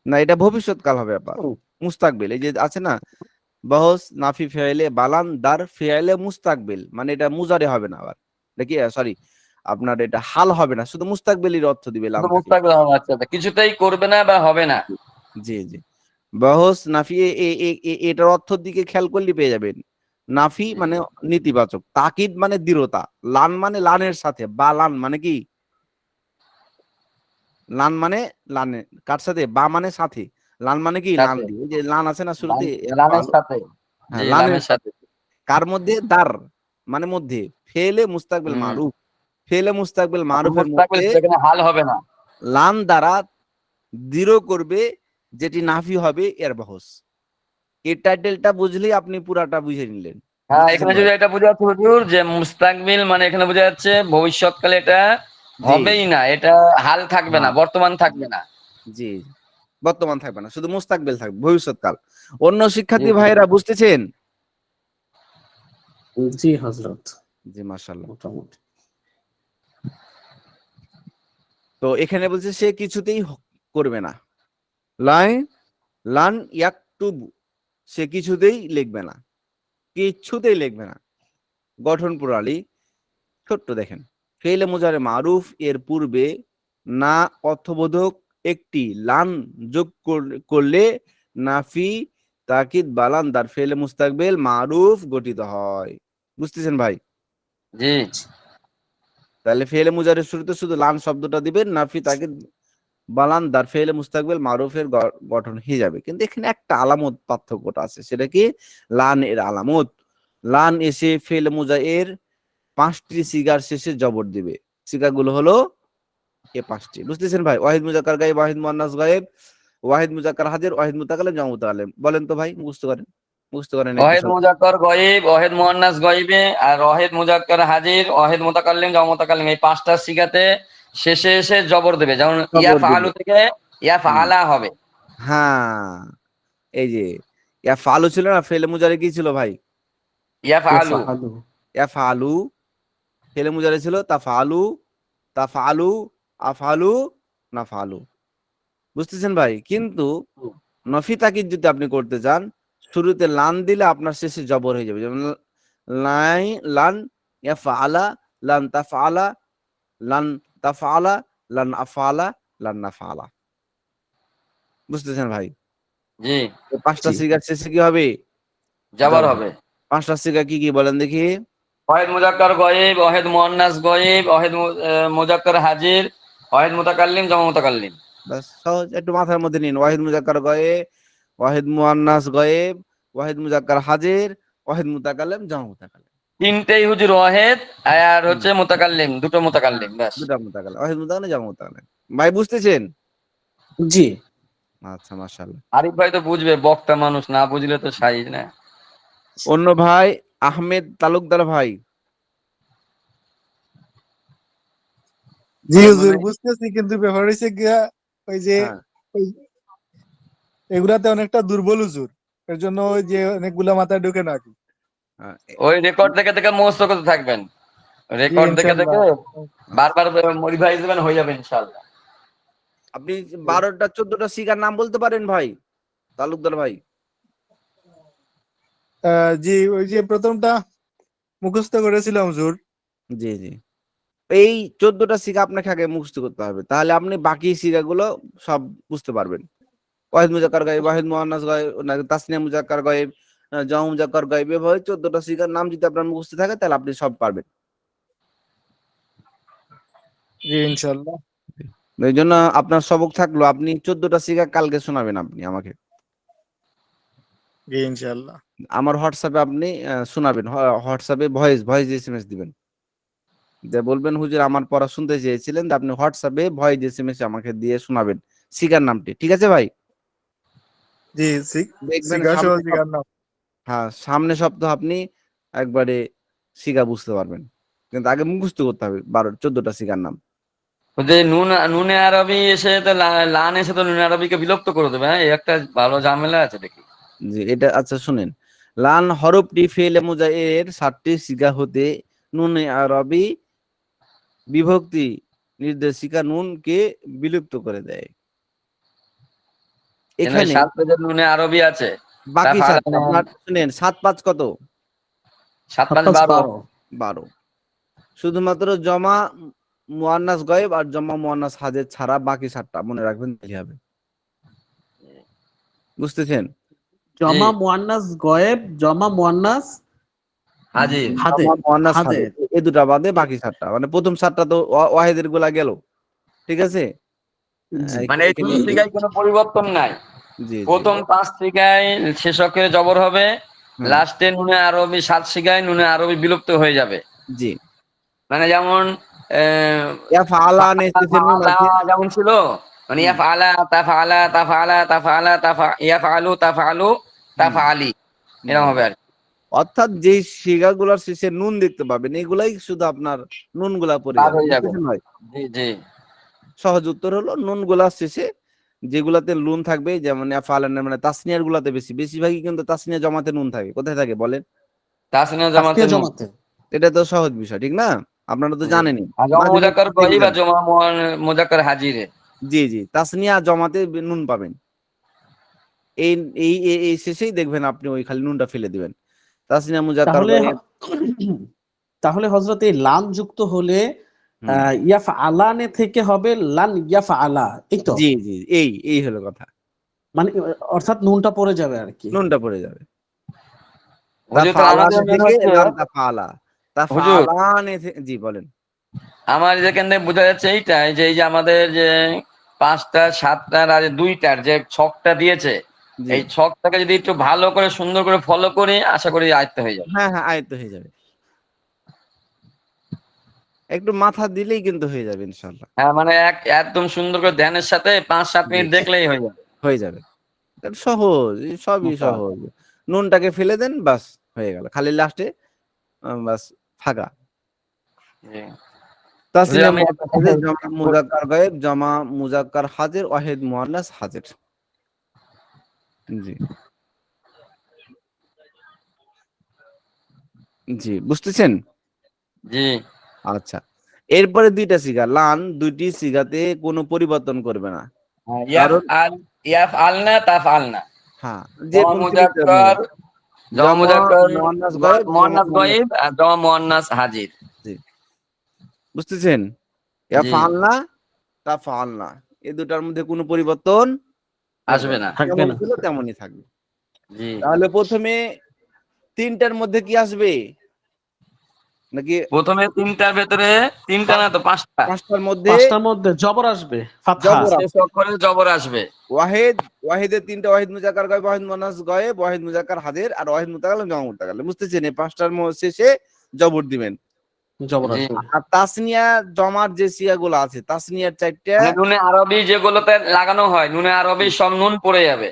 না, এটা ভবিষ্যৎকাল হবে আবার, মুস্তাকবিল। এই যে আছে না, বহস নাফি ফেয়াইলে বালান দার ফেয়াইলে মুস্তাকবিল, মানে এটা মুজারে হবে না আবার, দেখি সরি আপনার এটা হাল হবে না, শুধু মুস্তাকবিলের অর্থ দিবে লাম শুধু থাকলে। মুস্তাকবিল হবে, আচ্ছা আচ্ছা, কিছুতেই করবে না বা হবে না। জি জি। বহস নাফি এটার অর্থের দিকে খেয়াল করলে পেয়ে যাবেন। নাফি মানে নেতিবাচক, তাকিদ মানে দৃঢ়তা, লান মানে লানের সাথে, বা লান মানে কি, লান মানে লানে কার সাথে, বা মানে সাথে, লান মানে কি লান সাথে, দিয়ে, এই যে লান আছে না শুরুতে, লামের সাথে। হ্যাঁ জি, লানের লামের সাথে, সাথে। কার মধ্যে, দার মানে মধ্যে, ফেলে মুস্তাকবিল হুম। মারুফ, ফেলে মুস্তাকবিল মারুফের মুস্তাকবিল, মধ্যে সেখানে হাল হবে না। লান দ্বারা দৃঢ় করবে, যেটি নাফি হবে এর বহস। এই টাইটেলটা বুঝলেই আপনি পুরাটা বুঝে নিলেন। হ্যাঁ, বুঝতেছেন এখানে ভাই? যদি এটা বোঝা যাচ্ছে হুজুর যে মুস্তাকবিল মানে এখানে বোঝা যাচ্ছে ভবিষ্যৎকালে এটা জি হবেই না, এটা হাল থাকবে না, হ্যাঁ বর্তমান থাকবে না। জি, বর্তমান থাকবে না, শুধু মুস্তাকবিল থাকবে, ভবিষ্যৎকাল। অন্য জি শিক্ষার্থী জি ভাইয়েরা বুঝতেছেন? জি হযরত, জি মাশাআল্লাহ। মোটামুটি। তো এখানে বলছে সে কিছুতেই করবে না। লাই লান ইয়াকতুবু, সে কিছুতেই লিখবে না, কিছুতেই লিখবে না। গঠন প্রণালী ছোট্ট দেখেন, ফেলে মুজারে মারুফ এর পূর্বে না অর্থবোধক একটি লান যোগ করলে নাফি তাকিদ বালান দার ফেলে মুস্তাকবিল মারুফ গঠিত হয়। বুঝতেছেন ভাই? জি তাহলে ফেলে মুজারের শুরুতে শুধু লান শব্দটা দিবেন, নাফি তাকিদ বালান দার ফেলে মুস্তাকবিল মারুফের গঠন হয়ে যাবে। কিন্তু এখানে একটা আলামত পার্থক্যটা আছে, সেটা কি, লান এর আলামত, লান এসে ফেলে মুজায়ের 5টি সিগার শেষে জবর দিবে। সিগাগুলো হলো এ 5টি। বুঝতেছেন ভাই? ওয়াহিদ মুজাক্কার গায়েব, ওয়াহিদ মুয়ান্নাস গায়েব, ওয়াহিদ মুজাক্কার হাজির, ওয়াহিদ মুতাকাল্লিম, জামা মুতাকাল্লিম। বলেন তো ভাই, মুখস্থ করেন একটু ওয়াহিদ সব। মুজাক্কার গয়ব, ওয়াহিদ মুয়ান্নাস গয়বে, আর ওয়াহিদ মুজাক্কার হাজির, ওয়াহিদ মুতাকাল্লিম, জামা মুতাকাল্লিম, এই পাঁচটা সিগাতে শেষে এসে জবর দেবে। যেমন ইয়া জবর দিবে। ফাআলু থেকে ইয়া হুম, ফাআলা হবে। হ্যাঁ এই যে ইয়া ফালু ছিল না, ফেলে মুজারে কি ছিল ভাই? ইয়া ফাআলু। ইয়াফআলু। ইয়া ফালু, ফেলে মুজারে ছিল তাফালু, তাফালু, আফালু, নাফালু। বুঝতেছেন ভাই? কিন্তু নফি তাকিদ যদি আপনি করতে চান, শুরুতে লান দিলে আপনার শেষে জবর হয়ে যাবে। যেমন লাই লান ইয়াফআলা, লান তাফআলা, লান তাফআলা, লান আফআলা, লান নাফআলা। বুঝতেছেন ভাই? জি, এই 5টা জি। সিগার শেষে কি হবে? জবর জবর হবে। হবে। 5টা সিগা কি কি বলেন দেখি? ওয়াহিদ মুজাক্কার গয়ব, ওয়াহিদ মুয়ান্নাস গয়ব, ওয়াহিদ মুজাক্কার হাজির, ওয়াহিদ মুতাকাল্লিম, জামা মুতাকাল্লিম। বাস সহজ, একটু মাথার মধ্যে নিন। ওয়াহিদ মুজাক্কার গয়েব, ওয়াহিদ মুয়ান্নাস গয়েব, ওয়াহিদ মুজাক্কার হাজির, ওয়াহিদ মুতাকাল্লিম, জামা মুতাকাল্লিম। তিনটেই হুজুর ওয়াহিদ, আর হুম, হচ্ছে মুতাকাল্লিম, দুটো হ্যাঁ মুতাকাল্লিম, ব্যাস। দুটা মুতাকাল্লিম, ওয়াহিদ মুতাকাল্লিম, জামা মুতাকাল্লিম। ভাই বুঝতেছেন? জি। আচ্ছা মাশাআল্লাহ। আরিফ ভাই তো বুঝবে, বক্তা মানুষ, না বুঝলে তো সাইজ না। অন্য ভাই আহমেদ তালুকদার ভাই। জি ভাই হুজুর মানে বুঝতেছি, কিন্তু ব্যাপার হয়েছে গিয়া ওই যে হ্যাঁ ওই এগুলাতে অনেকটা দুর্বল হুজুর, এর জন্য ওই যে অনেকগুলা মাথায় ঢুকে না আর কি। হ্যাঁ, ওই রেকর্ড দেখে দেখে মুখস্থ করতে থাকবেন, জি রেকর্ড দেখে দেখে ইনশাল্লাহ। আচ্ছা। বারবার রিভাইজ দিবেন, হয়ে যাবে ইনশাআল্লাহ। আপনি 12টা 14টা সিগার নাম বলতে পারেন ভাই তালুকদার ভাই? জি ওই যে প্রথমটা মুখস্থ করেছিলাম হুজুর। জি জি। এই 14টা সিগা আপনাকে আগে মুখস্থ করতে হবে, তাহলে আপনি বাকি সিগাগুলো সব বুঝতে পারবেন। ওয়াহিদ মুজাক্কার গায়েব, ওয়াহিদ মুয়ান্নাস গায়েব, তাসনিয়া মুজাক্কার গায়েব, জামা মুজাক্কার গায়েব, এভাবে 14টা সিগার নাম যদি আপনার মুখস্থ থাকে তাহলে আপনি সব পারবেন। জি ইনশাল্লাহ। এই জন্য আপনার সবক থাকলো, আপনি 14টা সিগা কালকে শোনাবেন আপনি আমাকে। জি ইনশাল্লাহ। আমার হোয়াটসঅ্যাপে আপনি শোনাবেন, হোয়াটসঅ্যাপে ভয়েস এসএমএস দিবেন, বলবেন হুজুর আমার পড়া শুনতে চেয়েছিলেন, আপনি হোয়াটসঅ্যাপে ভয়েস এসএমএস আমাকে দিয়ে শোনাবেন সিগার নামটি, ঠিক আছে ভাই? জি দেখবেন সিগা সহ সামনে সিগার নাম। হ্যাঁ, সামনে সপ্তাহ আপনি একবারে সিগা বুঝতে পারবেন, কিন্তু আগে মুখস্থ করতে হবে 14টা সিগার নাম। যে নুনে আরবি এসে তো লান এসে তো নুনে আরবিকে বিলুপ্ত করে দেবে, হ্যাঁ এই একটা ভালো ঝামেলা আছে দেখি। জি এটা আচ্ছা শুনেন, লান হরফটি ফেলে মুজাইয়ের 7টি সিগা হতে নুনে আরবি বিভক্তি নির্দেশিকা নুনকে বিলুপ্ত করে দেয়। এখানে এখানে 7 পেজের নুনে আরবি আছে, বাকি তাফাল 7টা আপনার শুনেন, 7 5 কত? 7 5 5 12। 12। শুধুমাত্র জমা মুয়ান্নাস গায়েব আর জমা মুয়ান্নাস হাজের ছাড়া বাকি 7টা মনে রাখবেন, তাহলে হবে। বুঝতেছেন? জমা মুয়ান্নাস গয়েব, জমা মুয়ান্নাস হাজির। হাদে, জমা মুয়ান্নাস হাদে। হাজের, এই দুটা বাদে বাকি 7টা, মানে প্রথম 7টা তো ওয়াহিদের গুলা গেল, ঠিক আছে? জি মানে এই এখানে 3 সিগায় কোনো পরিবর্তন নাই। জি জি প্রথম 5 সিগায় শেষ অক্ষরে জবর হবে, হুম, লাস্টে নুনে আরবি 7 সিগায় নুনে আরবি বিলুপ্ত হয়ে যাবে। জি মানে যেমন ইয়াফআলান এসেছে নুন ফাআলা আছে। যেমন ছিল, মানে হুম, ইয়াফআলা তাফআলা তাফআলা তাফআলা ইয়াফআলু তাফআলু হুম, তাফআলি, এরকম জি। হবে আর কি। অর্থাৎ যেই সিগাগুলোর শেষে নুন দেখতে পাবেন এগুলাই শুধু আপনার নুন গুলা পড়ে বাদ যাবে, হয়ে যাবে। বুঝতেছেন ভাই? জি জি সহজ উত্তর হলো নুন গুলার শেষে যেগুলাতে নুন থাকবে, যেমন ইয়াফআলানের মানে তাসনিয়ার গুলাতে বেশিরভাগই কিন্তু তাসনিয়া জমাতে নুন থাকে, কোথায় থাকে বলেন? তাসনিয়া জামাতে তাসনিয়া নুন। জমাতে। এটা তো সহজ বিষয়, ঠিক না? আপনারা তো জি। জানেনই, আর জমা মাঝে মুজাক্কার মধ্যে গয়ব দেখবেন। আর জমা মুজাক্কার হাজিরে। জি জি, তাসনিয়া জমাতে নুন পাবেন, এই এই এই এই শেষেই দেখবেন আপনি ওই খালি নুনটা ফেলে দিবেন। তাসনিয়া মুজাক্কার তাহলে গয়েব। তাহলে হযরত এই লান যুক্ত হলে হুম, ইয়াফআলানে থেকে হবে লান ইয়াফআলা, এই তো? জি জি, এই হলো কথা, মানে অর্থাৎ নুনটা পড়ে যাবে আর কি। নুনটা পড়ে যাবে। হুজুর তাহলে আমাদের তাফআলানে মেন থেকে হচ্ছে, লান তাফআলা, হুজুর তাফআলানে জি বলেন। আমার যেখান থেকে বোঝা যাচ্ছে এইটাই যে এই যে আমাদের যে 5টা 7টার আর 2টার যে ছকটা দিয়েছে, জি এই ছকটাকে যদি একটু ভালো করে সুন্দর করে ফলো করি আশা করি আয়ত্ত হয়ে যাবে। হ্যাঁ হ্যাঁ, আয়ত্ত হয়ে যাবে, একটু মাথা দিলেই কিন্তু হয়ে যাবে ইনশাল্লাহ। হ্যাঁ মানে একদম সুন্দর করে ধ্যানের সাথে 5-7 জি মিনিট দেখলেই হয়ে যাবে। হয়ে যাবে, এটা সহজ, এই সবই আচ্ছা। সহজ। নুনটাকে ফেলে দেন, বাস হয়ে গেল, খালি লাস্টে বাস ফাঁকা। জি। হুজুর তাসনিয়া আমি মুয়ান্নাস হাজির, জমা মুজাক্কার গায়েব, জমা মুজাক্কার হাজির, ওয়াহিদ মুয়ান্নাস হাজির। জি জি, বুঝতেছেন? জি। আচ্ছা, এরপরে 2টা সিগা, লান 2টি সিগাতে কোনো পরিবর্তন করবে না, হ্যাঁ, কারণ ইয়াফআলনা তাফআলনা। হ্যাঁ যে জমা কোন তিনটা হবে, মুজাক্কার, জমা জমা মুজাক্কার মুয়ান্নাস গায়েব, জমা মুয়ান্নাস মুয়ান্নাস। গয়ব আর জমা মুয়ান্নাস হাজির। জি বুঝতেছেন? জি ইয়াফআলনা তাফআলনা, এই দুটার মধ্যে কোনো পরিবর্তন করবে আসবে না, না। থাকবে যেমন না। ছিল তেমনই থাকবে। জি। তাহলে প্রথমে 3টার মধ্যে কি আসবে, নাকি প্রথমে 3টার ভেতরে 3টা না তো 5টা। 5টার মধ্যে 5টার মধ্যে জবর আসবে, ফাতহা। জবর শেষ আসবে? অক্ষরে জবর আসবে। ওয়াহিদের 3টা, ওয়াহিদ মুজাক্কার গায়েব, ওয়াহিদ মুয়ান্নাস গায়েব, ওয়াহিদ মুজাক্কার হাজির আর ওয়াহিদ মুতাকাল্লিম জমা মুতাকাল্লিম, বুঝতেছেন? এই 5টার শেষে জবর দিবেন। জবর জি। আসবে। আর তাসনিয়া জমার যে সিয়াগুলো আছে, তাসনিয়ার 4টা। মানে নুনে আরবি যেগুলোতে লাগানো হয় নুনে আরবি সব নুন পড়ে যাবে।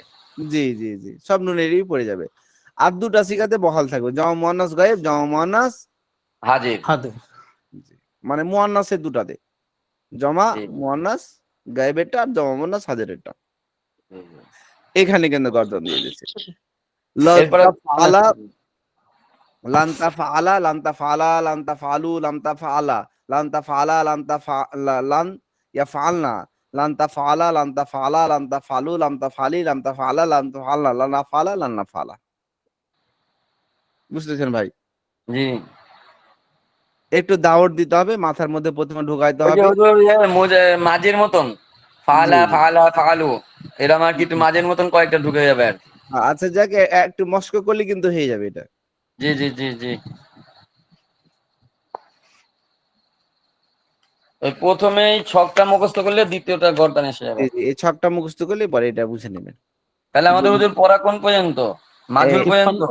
জি জি জি, সব নুনেরই পড়ে যাবে। আর 2টা সিগাতে বহাল থাকবে, জমা মুয়ান্নাস গায়েব, জমা মুয়ান্নাস হাজির। হাদে। জি, মানে মুয়ান্নাসের 2টাতে, জমা জি মুয়ান্নাস গায়েবেরটা আর জমা মুয়ান্নাস হাজিরেরটা। জি, জি। এখানে কিন্তু গর্দন দিয়ে দিচ্ছে। এরপরে লান্তাফালা, লান্তাফালা, লান্তাফালা, লান্তাফালু, লান্তাফালা, লান্তাফালা, লান্তাফালা, লান ইয়াফআলনা, লান্তাফালা, লান্তাফালা, লান্তাফালু, লান্তাফালি, লান্তাফালা, লান্তাফালনা, লানাফালা, লান্নাফালা। বুঝতেছেন ভাই? জি একটু দাওয়াত দিতে হবে, মাথার মধ্যে প্রথমে ঢুকাইতে ওই যে হবে। হুজুর মাঝের মতন জি ফালা জি ফালা ফালু, এরকম আর কি একটু মাঝের মতন কয়েকটা ঢুকে যাবে আর কি। আচ্ছা যাক, একটু মস্ক করলে কিন্তু হয়ে যাবে এটা। জি জি জি জি। ওই প্রথমেই ছকটা মুখস্থ করলে দ্বিতীয়টা গর্দান এসে যাবে। এই ছকটা মুখস্থ করলে পরে এটা বুঝে নেবেন। তাহলে আমাদের হুজুর পড়া কোন পর্যন্ত? মাঝুল পর্যন্ত?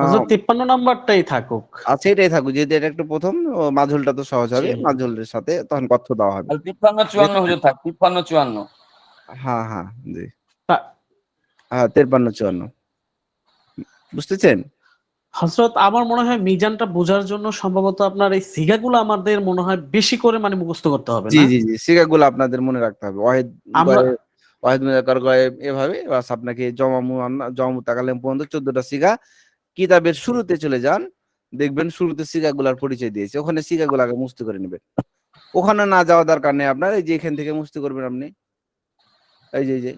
হযরত 53 নাম্বারটাই থাকুক। আচ্ছা, এটাই থাকুক, যেহেতু এটা একটু প্রথম, মাঝুলটা তো সহজ হবে, জি। মাঝুলের সাথে তখন কথ্য দেওয়া হবে। তাহলে 53-54 হুজুর থাক, 53-54। হ্যাঁ হ্যাঁ, জি, তা- হ্যাঁ 53-54 বুঝতেছেন? হযরত আমার মনে হয় মিজানটা বোঝার জন্য সম্ভবত আপনার এই সিগাগুলো আমাদের মনে হয় বেশি করে মানে মুখস্থ করতে হবে, জি না? জি জি, সিগাগুলো আপনাদের মনে রাখতে হবে। ওয়াহিদ আমরা গয়েব, ওয়াহিদ মুজাক্কার গয়েব, এভাবে বাস আপনাকে জমা মুআন্নাস জমা মুতাকাল্লিম পর্যন্ত 14টা সিগা। কিতাবের শুরুতে চলে যান, দেখবেন শুরুতে সিগাগুলার পরিচয় দিয়েছে, ওখানে সিগাগুলো আগে মুস্তি করে নেবেন। ওখানে না যাওয়া দরকার নেই আপনার, এই যে এখান থেকে মুস্তি করবেন আপনি। এই যে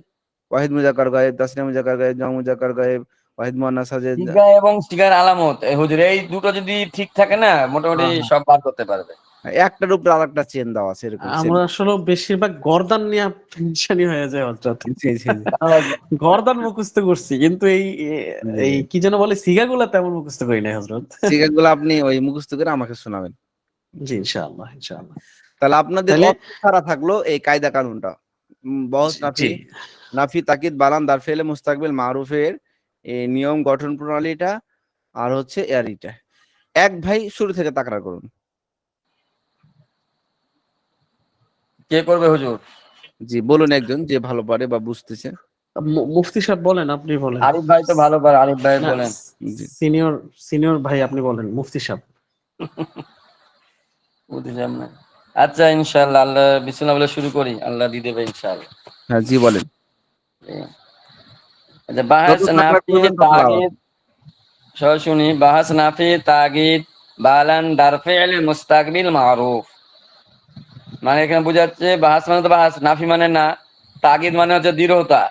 ওয়াহিদ মুজাক্কার গায়েব, তাসনিয়া মুজাক্কার গায়েব, জামা মুজাক্কার গায়েব, ওয়াহিদ মুআন্নাস সাজেদ। সিগা এবং সিগার আলামত হুজুর এই দুটো যদি ঠিক থাকে না, মোটামুটি হ্যাঁ, হ্যাঁ। সব বার করতে পারবে। একটার উপরে আরেকটা চেন দেওয়া আছে, এরকম সেম। আমরা আসলে বেশিরভাগ গর্দান নিয়ে টেনশনই হয়ে যায় হযরত। জি জি জি গর্দান মুখস্থ করছি, কিন্তু এই জি। এই কি যেন বলে সিগাগুলা তেমন মুখস্থ করি নাই হযরত। সিগাগুলো আপনি ওই মুখস্থ করে আমাকে শোনাবেন। জি, ইনশাআল্লাহ ইনশাআল্লাহ। তাহলে আপনাদের তাহলে ছাড়া থাকলো এই কায়দা কানুনটা। বহস জি নাফি তাকিদ বালান দার ফেলে মুস্তাকবিল মারুফের এই নিয়ম গঠন প্রণালীটা, আর হচ্ছে এরিটা। এক ভাই শুরু থেকে তাকরার করুন। কে করবে হুজুর? জি বলুন, একজন যে ভালো পারে বা বুঝতেছে। মুফতি সাহেব বলেন, আপনি বলেন। আরিফ ভাই তো ভালো পারে, আরিফ ভাই না, বলেন। জি সিনিয়র সিনিয়র ভাই আপনি বলেন, মুফতি সাহেব। বুঝি সামনে। আচ্ছা ইনশাআল্লাহ, আল্লাহ বিসমিল্লাহ বলে শুরু করি, আল্লাহ দিয়ে দেবে ইনশাআল্লাহ। হ্যাঁ, জি বলেন। আচ্ছা, বাহাস যত তাকরার নাফি করবেন তত লাভ আছে। তাগিদ, শুনি বাহাস নাফি তাগিদ বালান দার ফি'ল মুস্তাকবিল মারুফ। মানে এখানে বোঝাচ্ছে বাহাস মানে তো বাহাস, নাফি মানে না, তাগিদ মানে হচ্ছে দৃঢ়তা,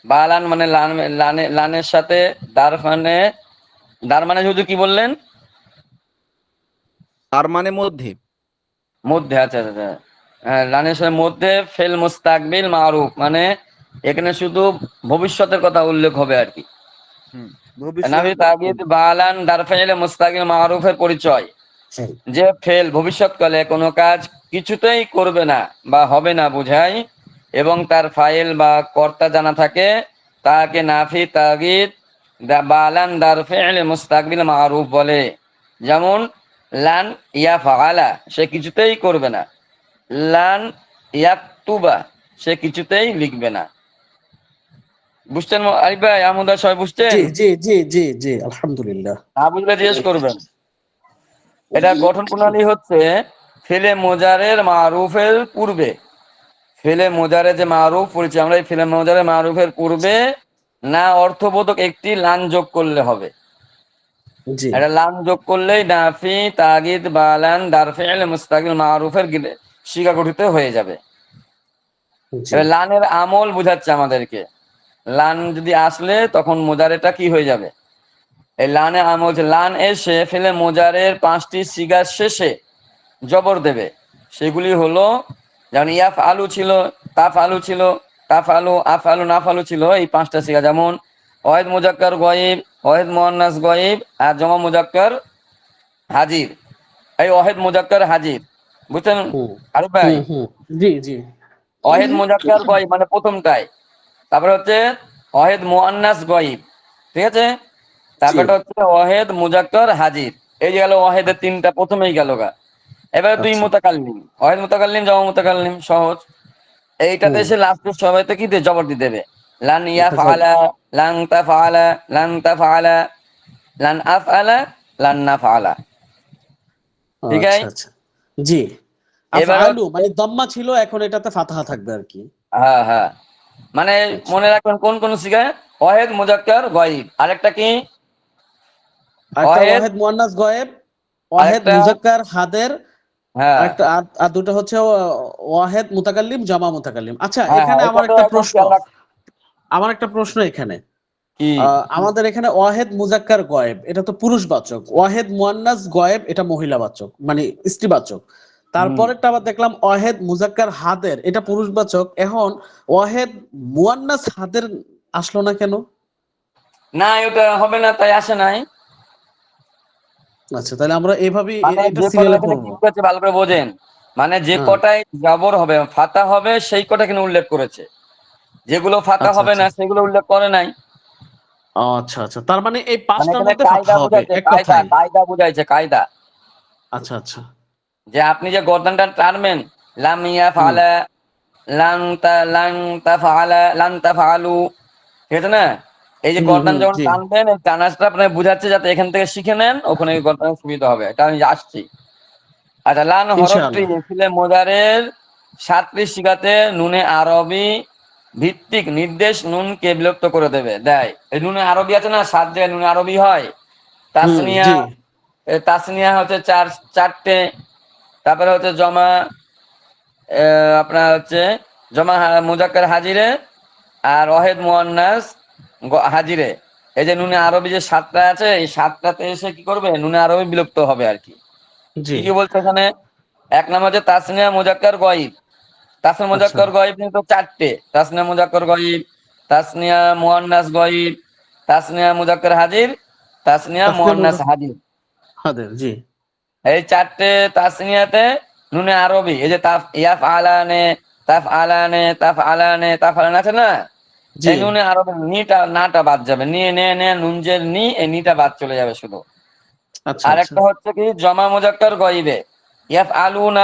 বালান মানে লানের সাথে, দার মানে হুজুর কি বললেন? তার মানে মধ্যে। মধ্যে, আচ্ছা আচ্ছা। হ্যাঁ, লানের সাথে মধ্যে, ফেল মুস্তাকবিল মারুফ মানে এখানে শুধু ভবিষ্যতের কথা উল্লেখ হবে আর কি। নাফি তাগিদ বালান দার ফি'ল মুস্তাকবিল মারুফের পরিচয়, যে ফেল ভবিষ্যৎকালে কোনো কাজ কিছুতেই করবে না বা হবে না বোঝায়, এবং তার ফাইল বা কর্তা জানা থাকে, তাকে নাফি তাগিদ বালান দার ফি'ল মুস্তাকবিল মারুফ বলে। যেমন লান ইয়া ফাআলা, সে কিছুতেই করবে না। লান ইয়াকতুবা, সে কিছুতেই লিখবে না। বুঝছেন আরিফ ভাই, আহমদ ভাই, সবাই বুঝছেন? জি জি জি জি জি, আলহামদুলিল্লাহ। না বুঝলে জিজ্ঞেস করবেন। এটা গঠন প্রণালী হচ্ছে ফেলে মোজারের মারুফের পূর্বে, ফেলে মোজারে যে মারুফ পড়েছি আমরা, এই ফেলে মোজারে মারুফের পূর্বে না অর্থবোধক একটি লান যোগ করলে হবে। জি এটা লান যোগ করলেই নাফি তাগিদ বালান দার ফি'ল মুস্তাকিল মারুফের শিখা গঠিত হয়ে যাবে। জি এবার লানের আমল বুঝাচ্ছে আমাদেরকে। লান যদি আসলে তখন মোজারেটা কি হয়ে যাবে? এই লানে আমল হচ্ছে লান এসে ফেলে মোজারের 5টি সিগার শেষে জবর দেবে। সেগুলি হলো, যেমন ইয়াফ আলু ছিল, তাফ আলু ছিল, তাফ আলু, আফ আলু, নাফ আলু ছিল, এই 5টা সিগা। যেমন ওয়াহিদ মুজাক্কার গয়েব, ওয়াহিদ মুআন্নাস গয়েব, আর জমা মুজাক্কার হাজির। এই ওয়াহিদ মুজাক্কার হাজির, বুঝছেন হুম আরিফ ভাই? হুম হুম, জি জি ওয়াহিদ মুজাক্কার গয়েব মানে প্রথমটাই, তারপরে হচ্ছে ওয়াহিদ মুআন্নাস গয়েব, ঠিক আছে? জি। তারপরটা হচ্ছে ওয়াহিদ মুজাক্কার হাজির। এই যে গেল ওয়াহিদের 3টা, প্রথমেই গেল গা। এবারে 2 আচ্ছা। মুতাকাল্লিম, ওয়াহিদ মুতাকাল্লিম, জমা মুতাকাল্লিম, সহজ। এইটাতে হুম, এসে লাস্টের সবাইতে কি দিয়ে জবর দিতে দেবে? লান এটা জব। ইয়াফআলা, লান তাফআলা, লান তাফআলা, লান আফআলা, লান নাফআলা। ঠিক আচ্ছা আছে? আচ্ছা, জি। এবারে আফআলু হচ্ছে, মানে দম্মা ছিল, এখন এটাতে ফাতাহা থাকবে আর কি। হ্যাঁ হ্যাঁ, মানে আচ্ছা। মনে রাখবেন কোন কোন সিগায়, ওয়াহিদ মুজাক্কার গয়েব, আরেকটা কি আরেকটা ওয়াহিদ, ওয়াহেদ মুয়ান্নাস গয়েব, ওয়াহেদ আরেকটা, মুজাক্কার হাদের, হ্যাঁ আরেকটা আর দুটো হচ্ছে ওয়াহেদ মুতাকাল্লিম, জামা মুতাকাল্লিম। আচ্ছা, হ্যাঁ হ্যাঁ, এখানে এটা আমার তো একটা একদম প্রশ্ন, খেয়াল রাখ। এখানে কি? আমাদের এখানে ওয়াহেদ মুজাক্কার গয়েব এটা তো পুরুষবাচক, ওয়াহেদ মুয়ান্নাস গয়েব এটা মহিলাবাচক মানে স্ত্রীবাচক। হুম, তারপরেরটা আবার দেখলাম ওয়াহেদ মুজাক্কার হাদের, এটা পুরুষবাচক। এখন ওয়াহেদ মুয়ান্নাস হাদের আসলো না কেন? না ওটা হবে না, তাই আসে নাই। আচ্ছা, তাহলে আমরা এইভাবে মানে এটা যে কোনো সিরিয়ালে এখানে কি পড়বো। আছে ভালো করে বোঝেন। মানে যে হ্যাঁ। কটায় জবর হবে ফাতা হবে সেই কটা কিন্তু উল্লেখ করেছে, যেগুলো ফাতা আচ্ছা হবে আচ্ছা না সেগুলো উল্লেখ করে নাই। ও আচ্ছা আচ্ছা, তার মানে এই মানে পাঁচটার এখানে মধ্যে ফাতহা কায়দা হবে বুঝাইছে, এক কায়দা কথায়। কায়দা বুঝাইছে, কায়দা। আচ্ছা আচ্ছা। যে আপনি যে গর্দানটা টানবেন, লাম হুম ইয়াফআলা, লান তাফআলা, লান তাফআলু, ঠিক আছে না? এই যে গর্দান যখন জি টানবেন, এই টানাসটা আপনার বুঝাচ্ছে যাতে এখান থেকে শিখে নেন, ওখানে গর্দানের সুবিধা হবে। এটা আমি আসছি। আচ্ছা, লান হরফটি ইনশাআল্লাহ। ফিলে মোজারের 7টি সিগাতে নুনে আরবি ভিত্তিক নির্দেশ নুনকে বিলুপ্ত করে দেয়। এই নুনে আরবি আছে না, 7 জায়গায় নুনে আরবি হয়। তাসনিয়া, জি তাসনিয়া হচ্ছে চারটে। তারপরে হচ্ছে জমা, আপনার হচ্ছে জমা মুজাক্কার হাজিরে, আর ওয়াহিদ মুয়ান্নাস হাজিরে। এই যে নুনে আরবি যে 7টা আছে, এই 7টাতে এসে কি করবে, নুনে আরবি বিলুপ্ত হবে আর কি। জি। কি কি বলছে এখানে? এক নাম্বার হচ্ছে তাসনিয়া মুজাক্কার গয়ব। তাসনিয়া আচ্ছা, মুজাক্কার গয়ব কিন্তু 4টে, তাসনিয়া মুজাক্কার গয়ব, তাসনিয়া মুয়ান্নাস গয়ব, তাসনিয়া মুজাক্কার হাজির, তাসনিয়া তাসনিয়া মুয়ান্নাস হাজির। হাদের জি এই 4টে তাসনিয়াতে নুনে আরবি, এই যে তাফ আলানে আছে না, জি। এই নুনে আরবি নাটা বাদ যাবে, নে নুনজের এই নিটা বাদ চলে যাবে শুধু। আচ্ছা আর আচ্ছা একটা হচ্ছে কি জমা মুজাক্কার গয়বে, ইয়াফআলুনা